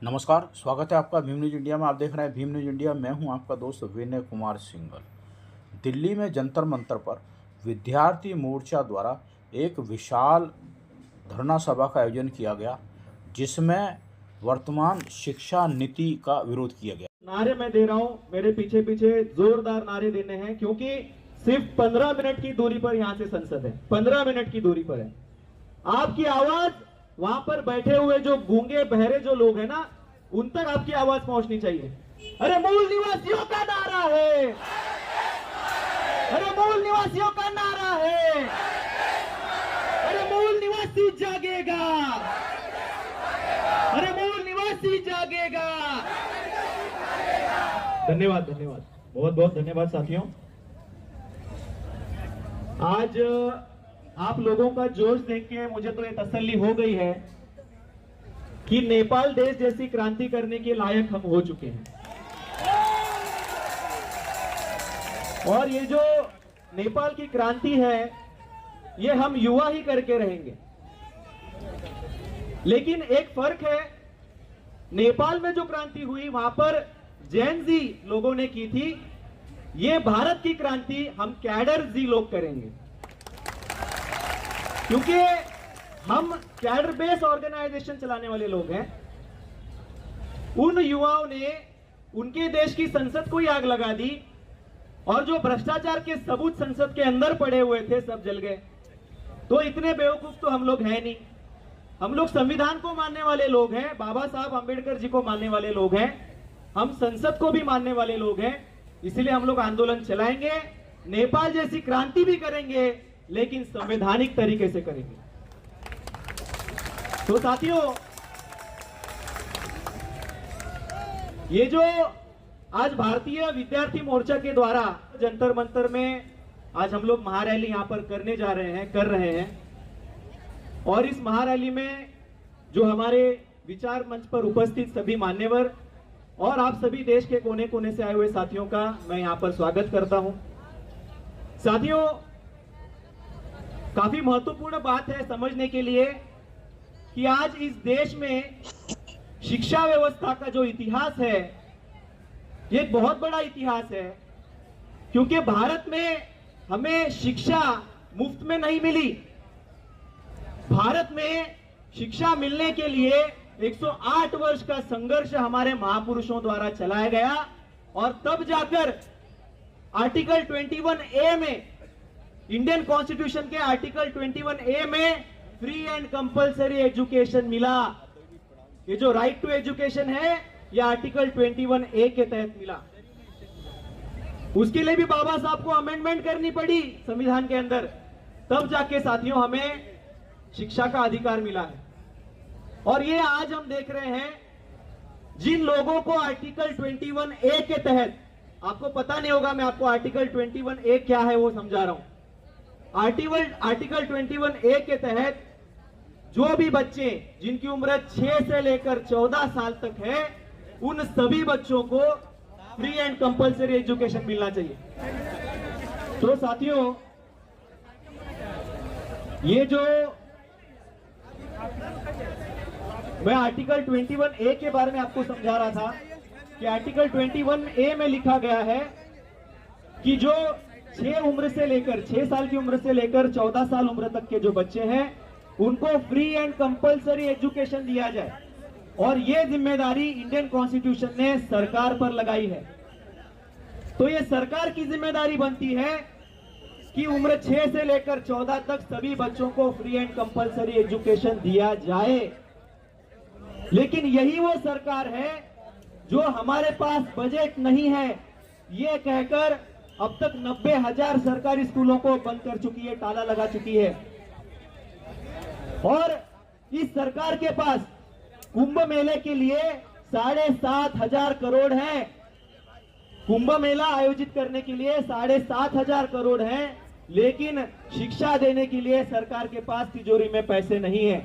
नमस्कार, स्वागत है आपका भीम न्यूज इंडिया में। आप देख रहे हैं भीम न्यूज इंडिया। मैं हूं आपका दोस्त विनय कुमार सिंघल। दिल्ली में जंतर मंतर पर विद्यार्थी मोर्चा द्वारा एक विशाल धरना सभा का आयोजन किया गया, जिसमें वर्तमान शिक्षा नीति का विरोध किया गया। नारे मैं दे रहा हूं, मेरे पीछे पीछे जोरदार नारे देने हैं, क्योंकि सिर्फ 15 मिनट की दूरी पर यहां से संसद है। 15 मिनट की दूरी पर है। आपकी आवाज वहां पर बैठे हुए जो गूंगे बहरे जो लोग हैं ना, उन तक आपकी आवाज पहुंचनी चाहिए। अरे मूल निवासियों का नारा है, अरे मूल निवासियों का नारा है, अरे मूल निवासी जागेगा, अरे मूल निवासी जागेगा। धन्यवाद, धन्यवाद, बहुत बहुत धन्यवाद साथियों। आज आप लोगों का जोश देख के मुझे तो ये तसल्ली हो गई है कि नेपाल देश जैसी क्रांति करने के लायक हम हो चुके हैं। और ये जो नेपाल की क्रांति है, ये हम युवा ही करके रहेंगे। लेकिन एक फर्क है, नेपाल में जो क्रांति हुई वहां पर जैन जी लोगों ने की थी। ये भारत की क्रांति हम कैडर जी लोग करेंगे, क्योंकि हम कैडर बेस ऑर्गेनाइजेशन चलाने वाले लोग हैं। उन युवाओं ने उनके देश की संसद को ही आग लगा दी, और जो भ्रष्टाचार के सबूत संसद के अंदर पड़े हुए थे सब जल गए। तो इतने बेवकूफ तो हम लोग हैं नहीं। हम लोग संविधान को मानने वाले लोग हैं, बाबा साहब अंबेडकर जी को मानने वाले लोग हैं, हम संसद को भी मानने वाले लोग हैं। इसलिए हम लोग आंदोलन चलाएंगे, नेपाल जैसी क्रांति भी करेंगे, लेकिन संवैधानिक तरीके से करेंगे। तो साथियों, ये जो आज भारतीय विद्यार्थी मोर्चा के द्वारा जंतर मंतर में आज हम लोग महारैली यहां पर करने जा रहे हैं, कर रहे हैं, और इस महारैली में जो हमारे विचार मंच पर उपस्थित सभी मान्यवर और आप सभी देश के कोने कोने से आए हुए साथियों का मैं यहां पर स्वागत करता हूं। साथियों, काफी महत्वपूर्ण बात है समझने के लिए कि आज इस देश में शिक्षा व्यवस्था का जो इतिहास है, ये एक बहुत बड़ा इतिहास है। क्योंकि भारत में हमें शिक्षा मुफ्त में नहीं मिली। भारत में शिक्षा मिलने के लिए 108 वर्ष का संघर्ष हमारे महापुरुषों द्वारा चलाया गया, और तब जाकर आर्टिकल 21A में, इंडियन कॉन्स्टिट्यूशन के आर्टिकल 21A में फ्री एंड कंपलसरी एजुकेशन मिला। ये जो राइट टू एजुकेशन है, ये आर्टिकल 21A के तहत मिला। उसके लिए भी बाबा साहब को अमेंडमेंट करनी पड़ी संविधान के अंदर, तब जाके साथियों हमें शिक्षा का अधिकार मिला है। और ये आज हम देख रहे हैं, जिन लोगों को आर्टिकल 21A के तहत, आपको पता नहीं होगा, मैं आपको आर्टिकल 21A क्या है वो समझा रहा हूं। आर्टिकल 21A के तहत जो भी बच्चे जिनकी उम्र 6 से लेकर 14 साल तक है, उन सभी बच्चों को फ्री एंड कंपलसरी एजुकेशन मिलना चाहिए। तो साथियों, ये जो मैं आर्टिकल 21A के बारे में आपको समझा रहा था कि आर्टिकल 21A में लिखा गया है कि जो 6 साल की उम्र से लेकर 14 साल उम्र तक के जो बच्चे हैं, उनको फ्री एंड कंपलसरी एजुकेशन दिया जाए। और ये जिम्मेदारी इंडियन कॉन्स्टिट्यूशन ने सरकार पर लगाई है। तो ये सरकार की जिम्मेदारी बनती है कि उम्र 6 से लेकर 14 तक सभी बच्चों को फ्री एंड कंपलसरी एजुकेशन दिया जाए। लेकिन यही वो सरकार है जो हमारे पास बजट नहीं है ये कहकर अब तक 90,000 सरकारी स्कूलों को बंद कर चुकी है, ताला लगा चुकी है। और इस सरकार के पास कुंभ मेले के लिए 7,500 करोड़ है। कुंभ मेला आयोजित करने के लिए 7,500 करोड़ है, लेकिन शिक्षा देने के लिए सरकार के पास तिजोरी में पैसे नहीं है।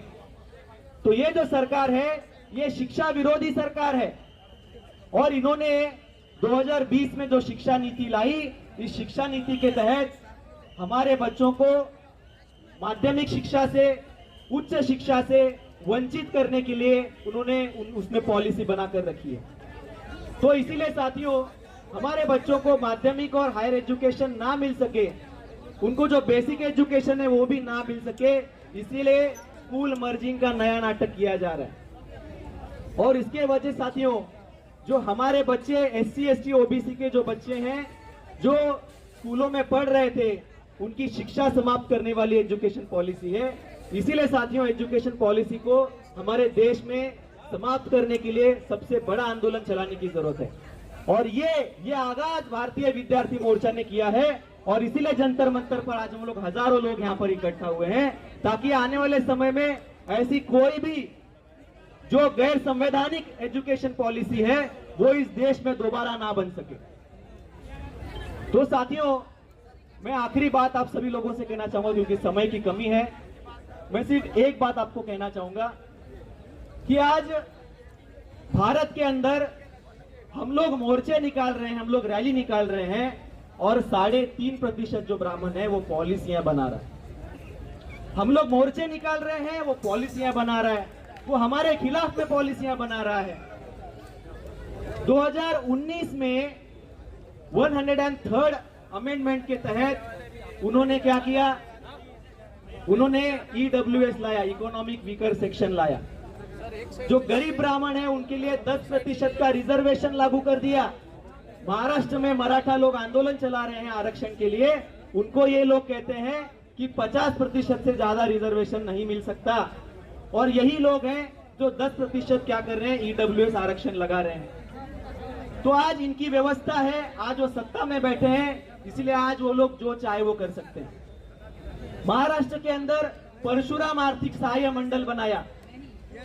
तो ये जो सरकार है, ये शिक्षा विरोधी सरकार है। और इन्होंने 2020 में जो शिक्षा नीति लाई, इस शिक्षा नीति के तहत हमारे बच्चों को माध्यमिक शिक्षा से, उच्च शिक्षा से वंचित करने के लिए उन्होंने उसमें पॉलिसी बनाकर रखी है। तो इसीलिए साथियों, हमारे बच्चों को माध्यमिक और हायर एजुकेशन ना मिल सके, उनको जो बेसिक एजुकेशन है वो भी ना मिल सके, इसीलिए स्कूल मर्जिंग का नया नाटक किया जा रहा है। और इसके वजह साथियों, जो हमारे बच्चे SC ST OBC के जो बच्चे हैं, जो स्कूलों में पढ़ रहे थे, उनकी शिक्षा समाप्त करने वाली एजुकेशन पॉलिसी है। इसीलिए साथियों, एजुकेशन पॉलिसी को हमारे देश में समाप्त करने के लिए सबसे बड़ा आंदोलन चलाने की जरूरत है। और ये आगाज भारतीय विद्यार्थी मोर्चा ने किया है, और इसीलिए जंतर मंतर पर आज हम लोग हजारों लोग यहाँ पर इकट्ठा हुए हैं, ताकि आने वाले समय में ऐसी कोई भी जो गैर संवैधानिक एजुकेशन पॉलिसी है वो इस देश में दोबारा ना बन सके। तो साथियों, मैं आखिरी बात आप सभी लोगों से कहना चाहूंगा, क्योंकि समय की कमी है। मैं सिर्फ एक बात आपको कहना चाहूंगा कि आज भारत के अंदर हम लोग मोर्चे निकाल रहे हैं, हम लोग रैली निकाल रहे हैं, और 3.5% जो ब्राह्मण है वो पॉलिसियां बना रहा है। हम लोग मोर्चे निकाल रहे हैं, वो पॉलिसियां बना रहा है, वो हमारे खिलाफ में पॉलिसियां बना रहा है। 2019 में 103rd अमेंडमेंट के तहत उन्होंने क्या किया, उन्होंने EWS लाया, इकोनॉमिक वीकर सेक्शन लाया। जो गरीब ब्राह्मण है उनके लिए 10% का रिजर्वेशन लागू कर दिया। महाराष्ट्र में मराठा लोग आंदोलन चला रहे हैं आरक्षण के लिए, उनको ये लोग कहते हैं कि 50% से ज्यादा रिजर्वेशन नहीं मिल सकता, और यही लोग हैं जो 10% क्या कर रहे हैं, EWS आरक्षण लगा रहे हैं। तो आज इनकी व्यवस्था है, आज वो सत्ता में बैठे हैं, इसलिए आज वो लोग जो चाहे वो कर सकते हैं। महाराष्ट्र के अंदर परशुराम आर्थिक सहाय्य मंडल बनाया,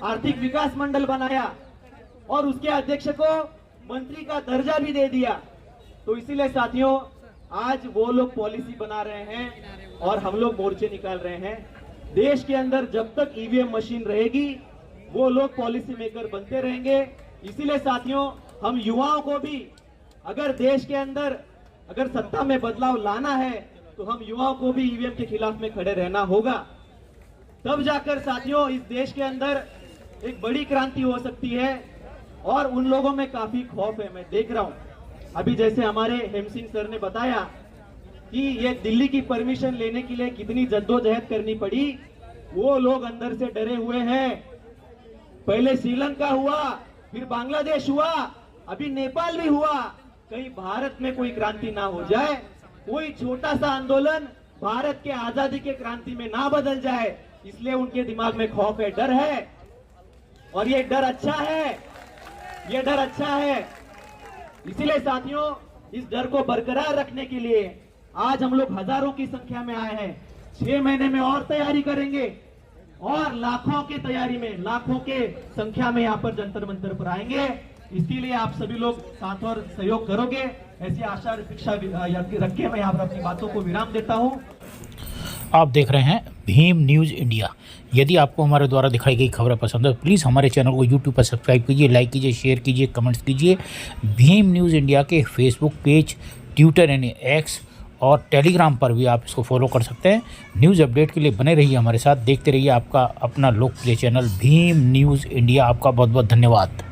आर्थिक विकास मंडल बनाया, और उसके अध्यक्ष को मंत्री का दर्जा भी दे दिया। तो इसीलिए साथियों, आज वो लोग पॉलिसी बना रहे हैं और हम लोग मोर्चे निकाल रहे हैं। देश के अंदर जब तक EVM मशीन रहेगी, वो लोग पॉलिसी मेकर बनते रहेंगे। इसीलिए साथियों, हम युवाओं को भी, अगर देश के अंदर अगर सत्ता में बदलाव लाना है, तो हम युवाओं को भी EVM के खिलाफ में खड़े रहना होगा। तब जाकर साथियों, इस देश के अंदर एक बड़ी क्रांति हो सकती है। और उन लोगों में काफी खौफ है, मैं देख रहा हूं, अभी जैसे हमारे हेम सिंह सर ने बताया कि ये दिल्ली की परमिशन लेने के लिए कितनी जद्दोजहद करनी पड़ी। वो लोग अंदर से डरे हुए हैं। पहले श्रीलंका हुआ, फिर बांग्लादेश हुआ, अभी नेपाल भी हुआ। कहीं भारत में कोई क्रांति ना हो जाए, कोई छोटा सा आंदोलन भारत के आजादी के क्रांति में ना बदल जाए, इसलिए उनके दिमाग में खौफ है, डर है। और ये डर अच्छा है, ये डर अच्छा है। इसीलिए साथियों, इस डर को बरकरार रखने के लिए आज हम लोग हजारों की संख्या में आए हैं। 6 महीने में और तैयारी करेंगे, और लाखों की तैयारी में, लाखों के संख्या में यहाँ पर जंतर मंतर पर आएंगे। इसके लिए आप सभी लोग साथ और सहयोग करोगे, ऐसी आशा और अपेक्षा रख के मैं यहाँ पर अपनी बातों को विराम देता हूँ। आप देख रहे हैं भीम न्यूज़ इंडिया। यदि आपको हमारे द्वारा दिखाई गई खबरें पसंद है तो प्लीज़ हमारे चैनल को यूट्यूब पर सब्सक्राइब कीजिए, लाइक कीजिए, शेयर कीजिए, कमेंट्स कीजिए। भीम न्यूज़ इंडिया के फेसबुक पेज, ट्विटर यानी X और टेलीग्राम पर भी आप इसको फॉलो कर सकते हैं। न्यूज़ अपडेट के लिए बने रहिए हमारे साथ, देखते रहिए आपका अपना लोकप्रिय चैनल भीम न्यूज़ इंडिया। आपका बहुत बहुत धन्यवाद।